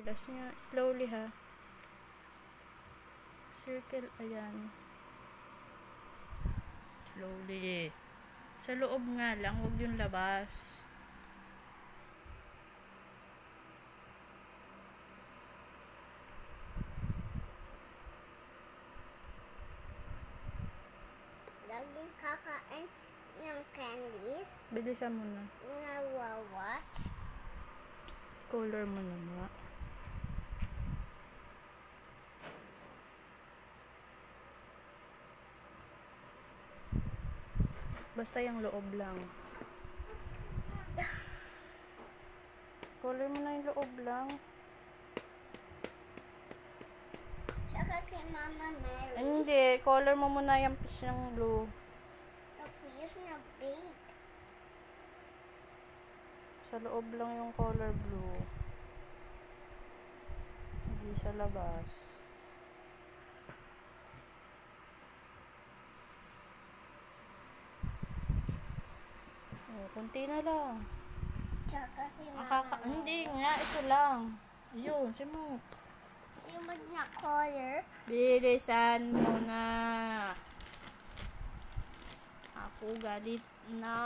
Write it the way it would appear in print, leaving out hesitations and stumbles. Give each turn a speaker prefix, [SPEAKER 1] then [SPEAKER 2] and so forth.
[SPEAKER 1] Chilas niya. Slowly ha. Circle, ayan. Slowly. Sa loob nga lang, huwag yung labas.
[SPEAKER 2] Laging kakain ng candies.
[SPEAKER 1] Bilisan mo na.
[SPEAKER 2] Nawawatch.
[SPEAKER 1] Color mo na nga. Basta yung loob lang. Color mo na yung loob lang.
[SPEAKER 2] Tsaka si Mama Mary.
[SPEAKER 1] Hindi, color mo muna yung fish ng blue.
[SPEAKER 2] The fish na big.
[SPEAKER 1] Sa loob lang yung color blue. Hindi sa labas. Oh, konti na lang.
[SPEAKER 2] Tsaka si Mama
[SPEAKER 1] Hindi nga, ito lang. Yun, simot.
[SPEAKER 2] Simod na color.
[SPEAKER 1] Bilisan mo na. Ako galit na.